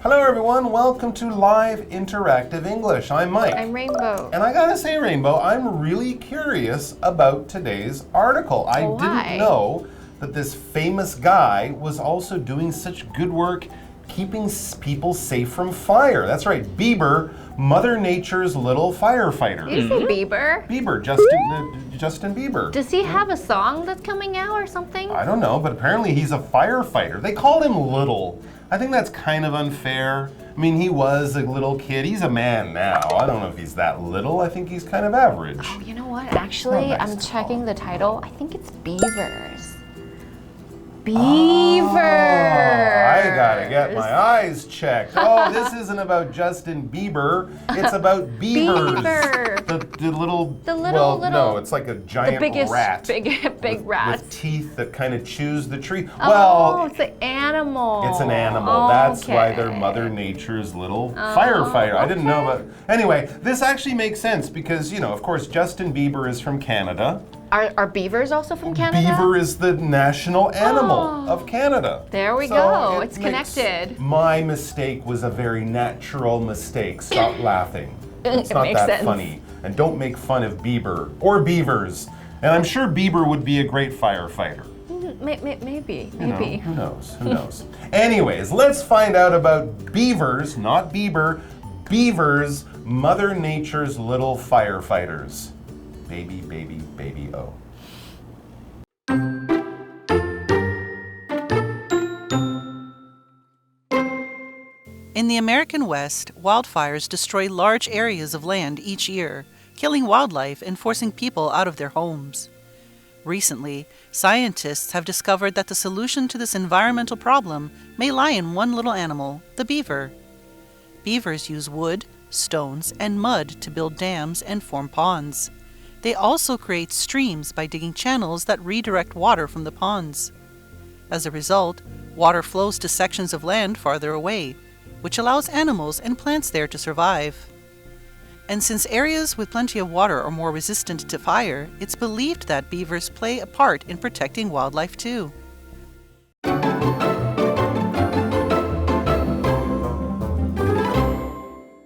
Hello everyone, welcome to Live Interactive English. I'm Mike. I'm Rainbow. And I gotta say, Rainbow, I'm really curious about today's article. I didn't know that this famous guy was also doing such good work keeping people safe from fire. That's right, Bieber, Mother Nature's little firefighter. Did you say Bieber? Bieber, Justin Bieber. Does he have a song that's coming out or something? I don't know, but apparently he's a firefighter. They called him little. I think that's kind of unfair. I mean, he was a little kid. He's a man now. I don't know if he's that little. I think he's kind of average. Oh, you know what? Actually, I'm checking the title. I think it's Beavers. Beavers! Oh, I gotta get my eyes checked. Oh, this isn't about Justin Bieber. It's about beavers. Beaver. The little. Well, no, it's like a giant rat. Big rat. With teeth that kind of chews the tree. Oh, it's an animal. It's an animal. That's why they're Mother Nature's little firefighter. I didn't know about. Anyway, this actually makes sense because, you know, of course, Justin Bieber is from Canada. Are beavers also from Canada? Beaver is the national animal of Canada. There we go. It's connected. My mistake was a very natural mistake. Stop laughing. It's not that funny. And don't make fun of Bieber or beavers. And I'm sure Bieber would be a great firefighter. Maybe. You know, who knows? Who knows? Anyways, let's find out about beavers, not Bieber. Beavers, Mother Nature's little firefighters. Baby, baby, baby, oh. In the American West, wildfires destroy large areas of land each year, killing wildlife and forcing people out of their homes. Recently, scientists have discovered that the solution to this environmental problem may lie in one little animal, the beaver. Beavers use wood, stones, and mud to build dams and form ponds. They also create streams by digging channels that redirect water from the ponds. As a result, water flows to sections of land farther away, which allows animals and plants there to survive. And since areas with plenty of water are more resistant to fire, it's believed that beavers play a part in protecting wildlife too.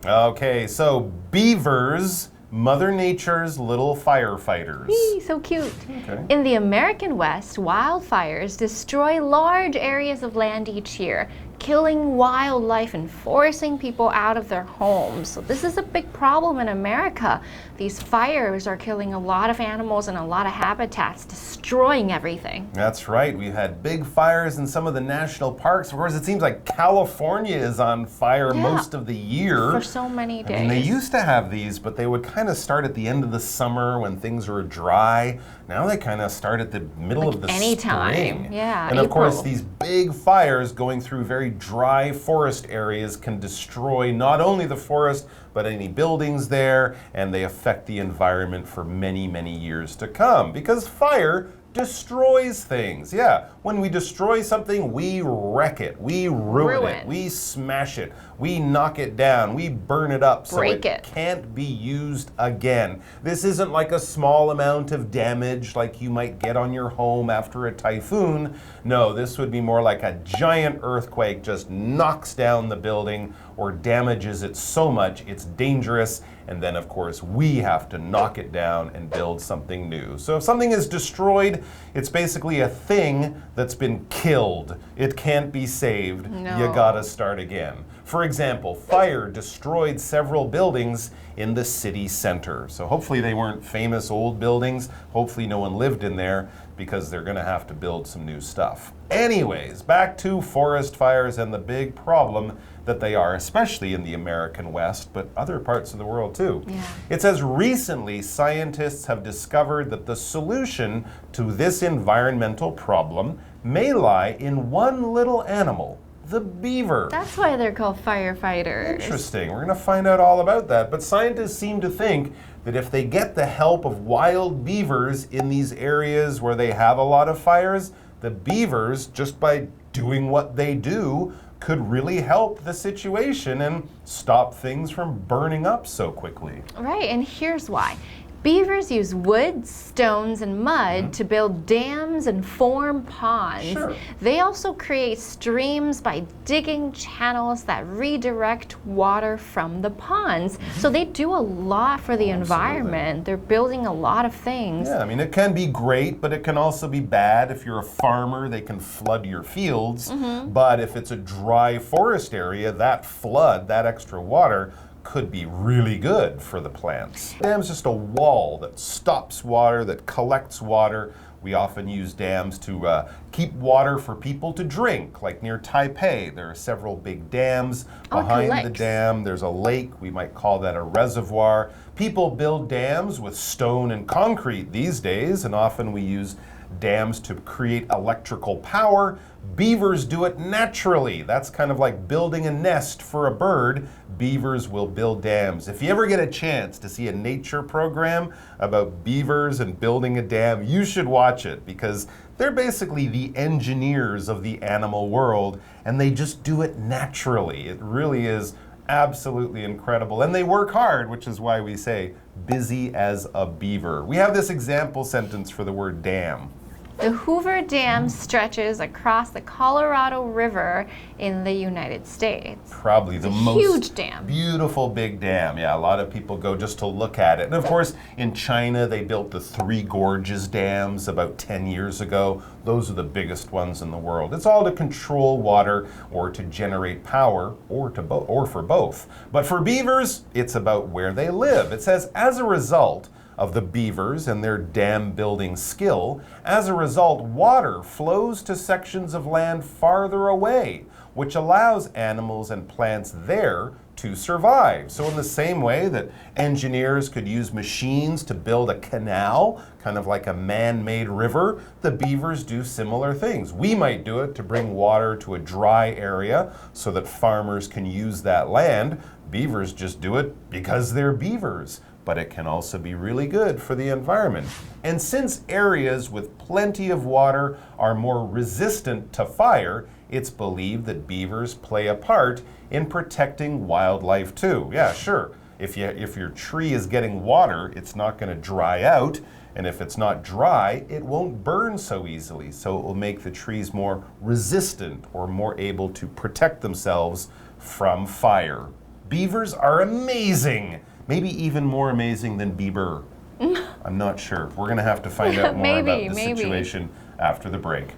Okay, so beavers, Mother Nature's little firefighters. So cute. Okay. In the American West, wildfires destroy large areas of land each year, killing wildlife and forcing people out of their homes. So this is a big problem in America. These fires are killing a lot of animals and a lot of habitats, destroying everything. That's right. We've had big fires in some of the national parks. Of course, it seems like California is on fire most of the year. For so many days. I mean, they used to have these, but they would kind of start at the end of the summer when things were dry. Now they kind of start at the middle of the spring. Yeah, and of course, these big fires going through very dry forest areas can destroy not only the forest, but any buildings there, and they affect the environment for many, many years to come. Because fire destroys things. Yeah, when we destroy something, we wreck it, we ruin it, we smash it, we knock it down, we burn it up so it can't be used again. This isn't like a small amount of damage like you might get on your home after a typhoon. No, this would be more like a giant earthquake just knocks down the building or damages it so much it's dangerous, and then of course we have to knock it down and build something new. So if something is destroyed, it's basically a thing that's been killed. It can't be saved. You gotta start again. For example, fire destroyed several buildings in the city center. So hopefully they weren't famous old buildings. Hopefully no one lived in there, because they're gonna have to build some new stuff. Anyways, back to forest fires and the big problem that they are, especially in the American West, but other parts of the world too. It says recently scientists have discovered that the solution to this environmental problem may lie in one little animal, the beaver. That's why they're called firefighters. Interesting. We're going to find out all about that. But scientists seem to think that if they get the help of wild beavers in these areas where they have a lot of fires, the beavers, just by doing what they do, could really help the situation and stop things from burning up so quickly. Right, and here's why. Beavers use wood, stones, and mud to build dams and form ponds. Sure. They also create streams by digging channels that redirect water from the ponds. So they do a lot for the environment. They're building a lot of things. Yeah, I mean, it can be great, but it can also be bad. If you're a farmer, they can flood your fields. But if it's a dry forest area, that flood, that extra water, could be really good for the plants. Dam's just a wall that stops water, that collects water. We often use dams to keep water for people to drink, like near Taipei. There are several big dams. Behind the dam, there's a lake. We might call that a reservoir. People build dams with stone and concrete these days, and often we use dams to create electrical power. Beavers do it naturally. That's kind of like building a nest for a bird. Beavers will build dams. If you ever get a chance to see a nature program about beavers and building a dam, you should watch it because they're basically the engineers of the animal world and they just do it naturally. It really is absolutely incredible. And they work hard, which is why we say busy as a beaver. We have this example sentence for the word dam. The Hoover Dam stretches across the Colorado River in the United States. Probably the most huge dam. Beautiful big dam. Yeah, a lot of people go just to look at it. And of course, in China, they built the Three Gorges dams about 10 years ago. Those are the biggest ones in the world. It's all to control water or to generate power or for both. But for beavers, it's about where they live. It says, as a result of the beavers and their dam building skill, as a result, water flows to sections of land farther away, which allows animals and plants there to survive. So in the same way that engineers could use machines to build a canal, kind of like a man-made river, the beavers do similar things. We might do it to bring water to a dry area so that farmers can use that land. Beavers just do it because they're beavers. But it can also be really good for the environment. And since areas with plenty of water are more resistant to fire, it's believed that beavers play a part in protecting wildlife too. Yeah, sure. If your tree is getting water, it's not going to dry out. And if it's not dry, it won't burn so easily. So it will make the trees more resistant or more able to protect themselves from fire. Beavers are amazing. Maybe even more amazing than Bieber. I'm not sure. We're going to have to find out more about the situation after the break.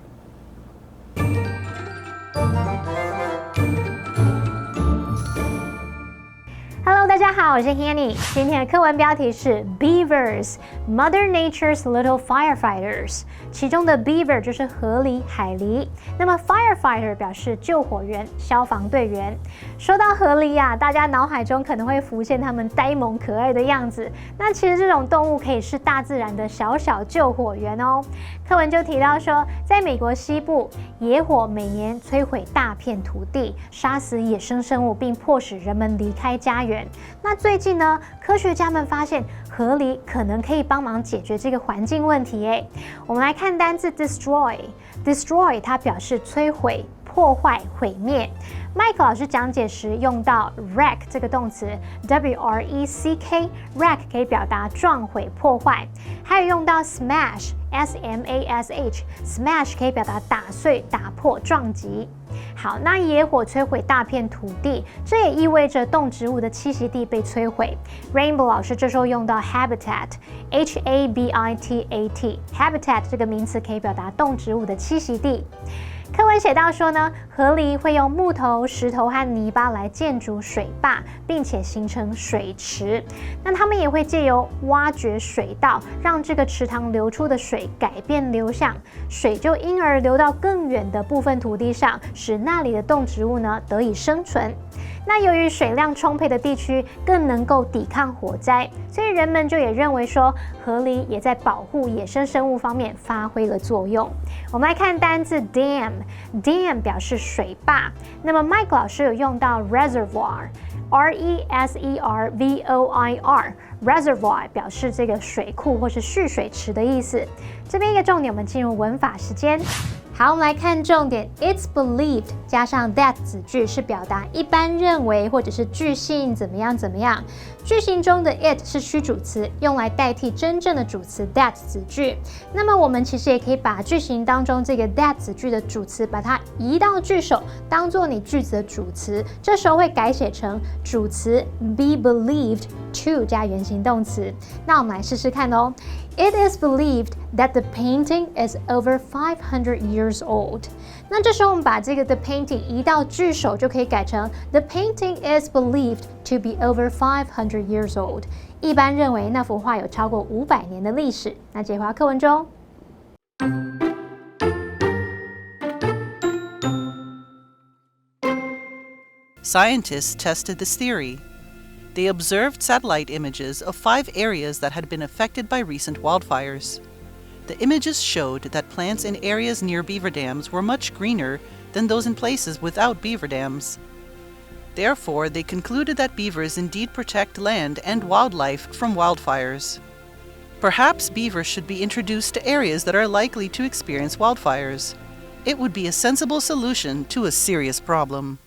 Hello， 大家好，我是 Hanny。今天的课文标题是 Beavers, Mother Nature's Little Firefighters。其中的 Beaver 就是河狸、海狸。那么 Firefighter 表示救火员、消防队员。说到河狸啊，大家脑海中可能会浮现它们呆萌可爱的样子。那其实这种动物可以是大自然的小小救火员哦。课文就提到说，在美国西部，野火每年摧毁大片土地，杀死野生生物，并迫使人们离开家园。那最近呢，科学家们发现河狸可能可以帮忙解决这个环境问题耶。我们来看单字 destroy，destroy 它表示摧毁、破坏、毁灭。Mike 老师讲解时用到 wreck 这个动词 ，W-R-E-C-K，wreck 可以表达撞毁、破坏，还有用到 smash。S-M-A-S-H，smash 可以表达打碎、打破、撞击。好，那野火摧毁大片土地，这也意味着动植物的栖息地被摧毁。Rainbow 老师这时候用到 habitat，H-A-B-I-T-A-T，habitat 这个名词可以表达动植物的栖息地。课文写到说呢，河狸会用木头、石头和泥巴来建筑水坝，并且形成水池。那他们也会借由挖掘水道，让这个池塘流出的水改变流向，水就因而流到更远的部分土地上，使那里的动植物呢得以生存。那由于水量充沛的地区更能够抵抗火灾，所以人们就也认为说，河狸也在保护野生生物方面发挥了作用。我们来看单字 dam，dam 表示水坝。那么 Mike 老师有用到 reservoir，R-E-S-E-R-V-O-I-R，reservoir 表示这个水库或是蓄水池的意思。这边一个重点，我们进入文法时间。好，我们来看重点 ，It's believed 加上 that 子句是表达一般认为或者是据信怎么样怎么样。句型中的 it 是虚主词，用来代替真正的主词 that 子句。那么我们其实也可以把句型当中这个 that 子句的主词，把它移到句首，当做你句子的主词。这时候会改写成主词 be believed to 加原形动词。那我们来试试看哦。It is believed that the painting is over 500 years old. 那这时候我们把这个 the painting 移到句首，就可以改成 The painting is believed to be over 500 years old. 一般认为那幅画有超过500年的历史。那接回到课文中。Scientists tested this theory. They observed satellite images of 5 areas that had been affected by recent wildfires. The images showed that plants in areas near beaver dams were much greener than those in places without beaver dams. Therefore, they concluded that beavers indeed protect land and wildlife from wildfires. Perhaps beavers should be introduced to areas that are likely to experience wildfires. It would be a sensible solution to a serious problem.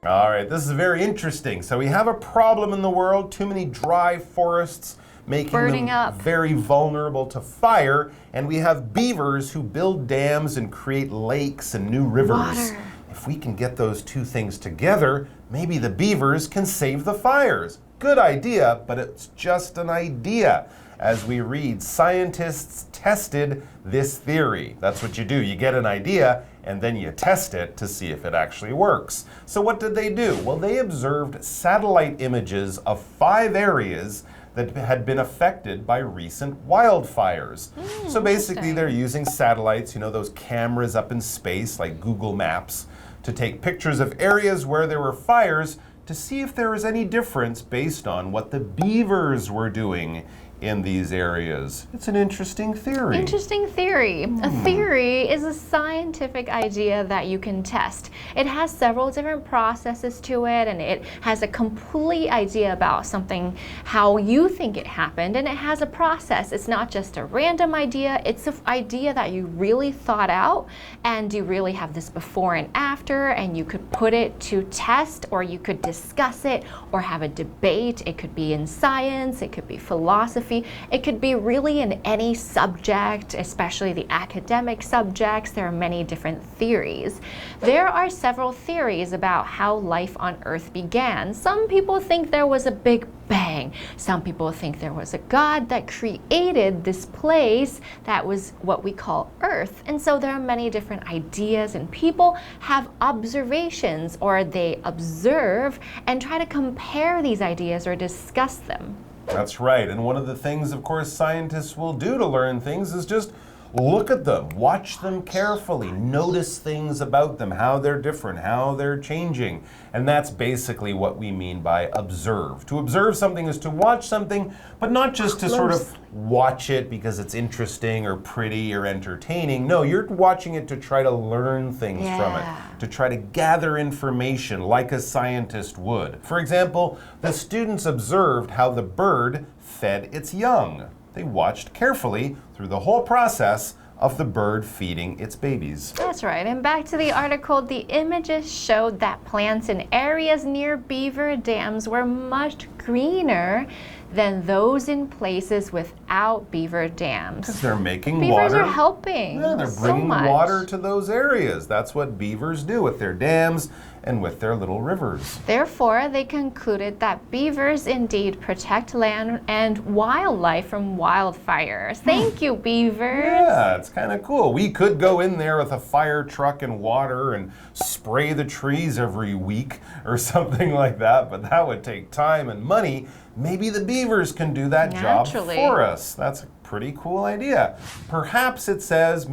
All right, this is very interesting. So we have a problem in the world, too many dry forests making Burning them up. very vulnerable to fire, and we have beavers who build dams and create lakes and new rivers. Water. If we can get those two things together, maybe the beavers can save the fires. Good idea, but it's just an idea. As we read, scientists tested this theory. That's what you do. You get an idea, and then you test it to see if it actually works. So what did they do? Well, they observed satellite images of 5 areas that had been affected by recent wildfires. So basically, they're using satellites, you know, those cameras up in space, like Google Maps, to take pictures of areas where there were fires to see if there was any difference based on what the beavers were doing in these areas. It's an interesting theory. Interesting theory. A theory is a scientific idea that you can test. It has several different processes to it, and it has a complete idea about something, how you think it happened, and it has a process. It's not just a random idea, it's an idea that you really thought out, and you really have this before and after, and you could put it to test, or you could discuss it, or have a debate. It could be in science, it could be philosophy. It could be really in any subject, especially the academic subjects. There are many different theories. There are several theories about how life on Earth began. Some people think there was a big bang. Some people think there was a God that created this place that was what we call Earth. And so there are many different ideas, and people have observations, or they observe and try to compare these ideas or discuss them. That's right. And one of the things, of course, scientists will do to learn things is just look at them, watch them carefully, notice things about them, how they're different, how they're changing. And that's basically what we mean by observe. To observe something is to watch something, but not just to sort of watch it because it's interesting or pretty or entertaining. No, you're watching it to try to learn things from it, to try to gather information like a scientist would. For example, the students observed how the bird fed its young. They watched carefully through the whole process of the bird feeding its babies. That's right. And back to the article, the images showed that plants in areas near beaver dams were much greener than those in places without beaver dams. Because they're making Beavers water. are helping. Yeah, they're bringing water to those areas. That's what beavers do with their dams and with their little rivers. Therefore, they concluded that beavers indeed protect land and wildlife from wildfires. Thank you, beavers. Yeah, it's kind of cool. We could go in there with a fire truck and water and spray the trees every week or something like that, but that would take time and money. Maybe the beavers can do that job for us. That's a pretty cool idea. Perhaps it says,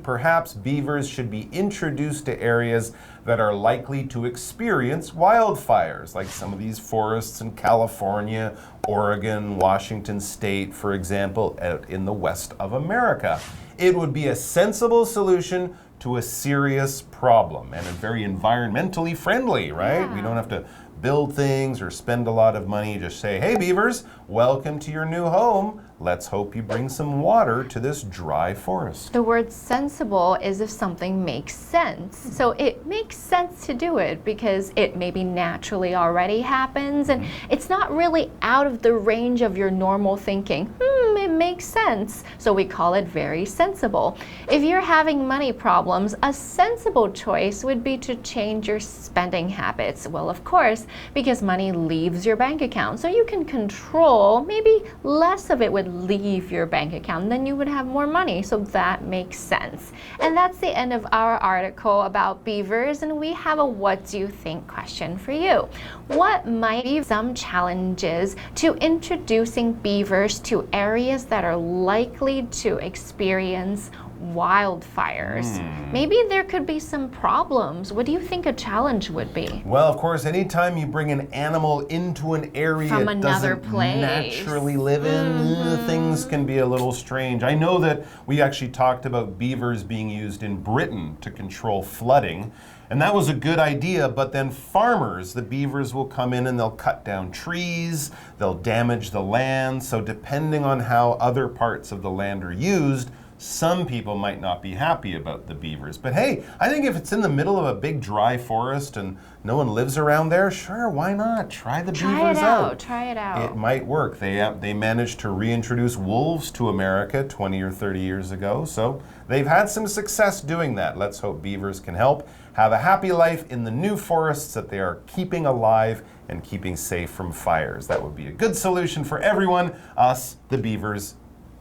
perhaps beavers should be introduced to areas that are likely to experience wildfires, like some of these forests in California, Oregon, Washington State, for example, out in the west of America. It would be a sensible solution to a serious problem, and very environmentally friendly, right? We don't have to build things or spend a lot of money. Just say, hey, beavers, welcome to your new home. Let's hope you bring some water to this dry forest. The word sensible is if something makes sense. So it makes sense to do it because it maybe naturally already happens and it's not really out of the range of your normal thinking. It makes sense. So we call it very sensible. If you're having money problems, a sensible choice would be to change your spending habits. Well, of course, because money leaves your bank account. So you can control, maybe less of it would leave your bank account, then you would have more money. So that makes sense. And that's the end of our article about beavers, and we have a what do you think question for you. What might be some challenges to introducing beavers to areas that are likely to experience wildfires? Maybe there could be some problems. What do you think a challenge would be? Well, of course, anytime you bring an animal into an area From it another doesn't place. naturally live in, things can be a little strange. I know that we actually talked about beavers being used in Britain to control flooding. And that was a good idea, but then farmers, the beavers will come in and they'll cut down trees, they'll damage the land. So depending on how other parts of the land are used, some people might not be happy about the beavers. But hey, I think if it's in the middle of a big dry forest and no one lives around there, sure, why not? Try the beavers out. Try it out. It might work. They managed to reintroduce wolves to America 20 or 30 years ago, so they've had some success doing that. Let's hope beavers can help have a happy life in the new forests that they are keeping alive and keeping safe from fires. That would be a good solution for everyone, us, the beavers,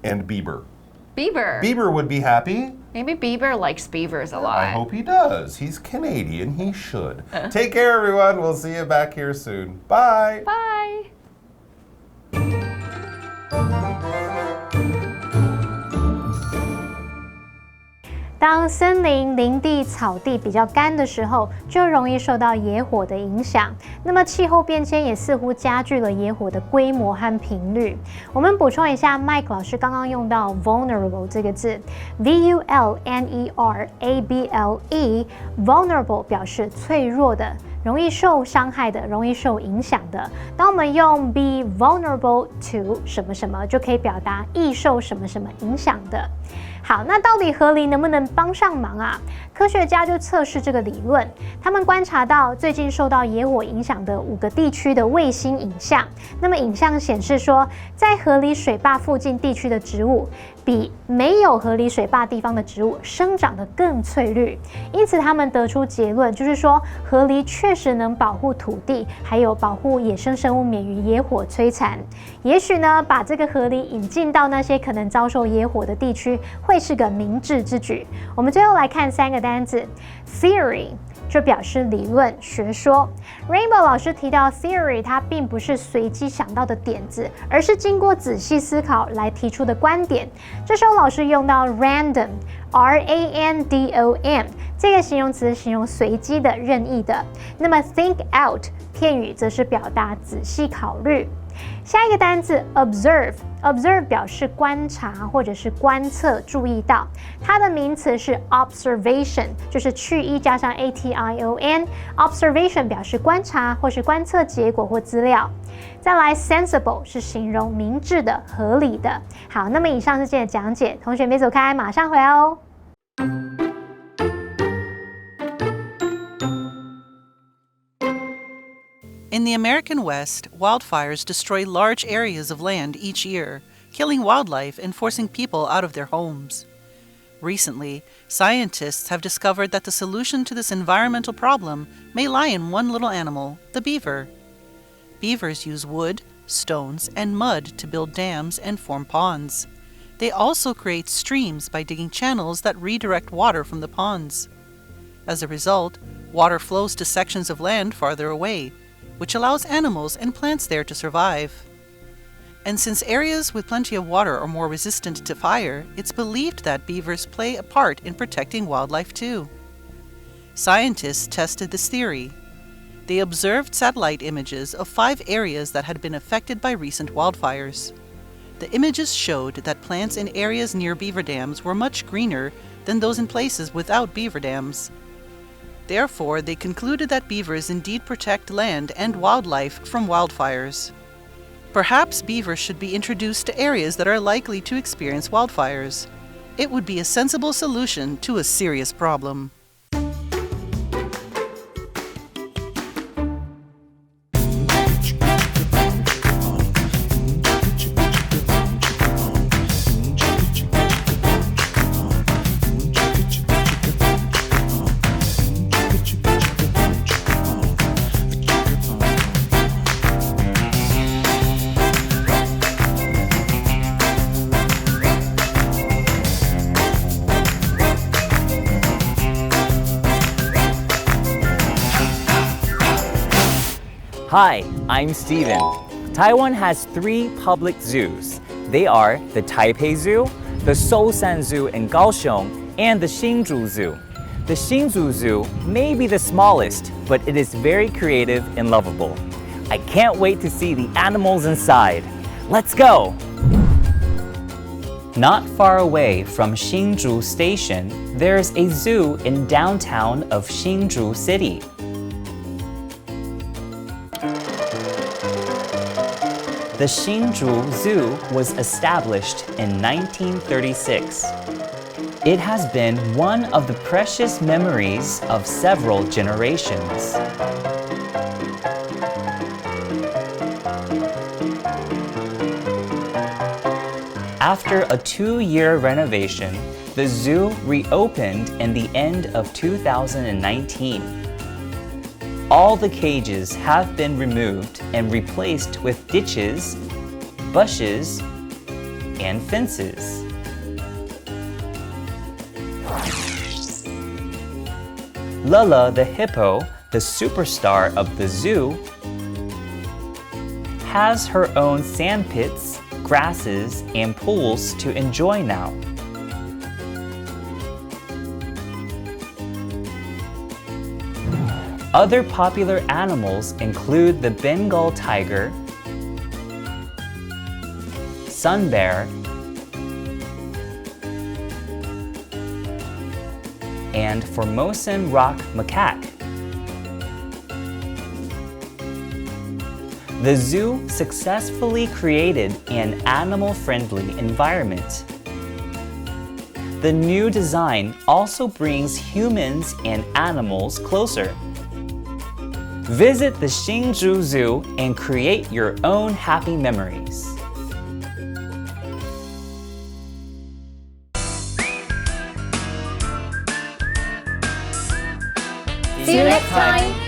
and Bieber. Beaver. Bieber would be happy. Maybe Bieber likes beavers a lot. I hope he does. He's Canadian. He should. Take care, everyone. We'll see you back here soon. Bye. Bye. 当森林、林地、草地比较干的时候，就容易受到野火的影响。那么气候变迁也似乎加剧了野火的规模和频率。我们补充一下 ，Mike 老师刚刚用到 vulnerable 这个字 ，vulnerable，vulnerable 表示脆弱的。容易受伤害的，容易受影响的。当我们用 be vulnerable to 什么什么，就可以表达易受什么什么影响的。好，那到底河狸能不能帮上忙啊？科学家就测试这个理论，他们观察到最近受到野火影响的5个地区的卫星影像。那么影像显示说，在河狸水坝附近地区的植物，比没有河狸水坝地方的植物生长得更翠绿。因此，他们得出结论，就是说河狸确实能保护土地，还有保护野生生物免于野火摧残。也许呢，把这个河狸引进到那些可能遭受野火的地区，会是个明智之举。我们最后来看3个单字 ，theory 就表示理论、学说。Rainbow 老师提到 theory， 它并不是随机想到的点子，而是经过仔细思考来提出的观点。这时候老师用到 random。random 这个形容词形容随机的、任意的。那么 think out 片语则是表达仔细考虑。下一个单字 observe 表示观察或者是观测、注意到。它的名词是 observation， 就是去一加上 ation。observation 表示观察或是观测结果或资料。再来 sensible 是形容明智的、合理的。好，那么以上是今天的讲解，同学别走开，马上回来哦。In the American West, wildfires destroy large areas of land each year, killing wildlife and forcing people out of their homes. Recently, scientists have discovered that the solution to this environmental problem may lie in one little animal, the beaver. Beavers use wood, stones, and mud to build dams and form ponds. They also create streams by digging channels that redirect water from the ponds. As a result, water flows to sections of land farther away, which allows animals and plants there to survive. And since areas with plenty of water are more resistant to fire, it's believed that beavers play a part in protecting wildlife too. Scientists tested this theory. They observed satellite images of 5 areas that had been affected by recent wildfires. The images showed that plants in areas near beaver dams were much greener than those in places without beaver dams. Therefore, they concluded that beavers indeed protect land and wildlife from wildfires. Perhaps beavers should be introduced to areas that are likely to experience wildfires. It would be a sensible solution to a serious problem. Hi, I'm Steven. Taiwan has 3 public zoos. They are the Taipei Zoo, the Sousan Zoo in Kaohsiung, and the Hsinchu Zoo. The Hsinchu Zoo may be the smallest, but it is very creative and lovable. I can't wait to see the animals inside. Let's go! Not far away from Hsinchu Station, there's a zoo in downtown of Hsinchu City. The Hsinchu Zoo was established in 1936. It has been one of the precious memories of several generations. After a 2-year renovation, the zoo reopened in the end of 2019. All the cages have been removed and replaced with ditches, bushes, and fences. Lala the hippo, the superstar of the zoo, has her own sand pits, grasses, and pools to enjoy now. Other popular animals include the Bengal tiger, sun bear, and Formosan rock macaque. The zoo successfully created an animal-friendly environment. The new design also brings humans and animals closer. Visit the Hsinchu Zoo and create your own happy memories. See you next time!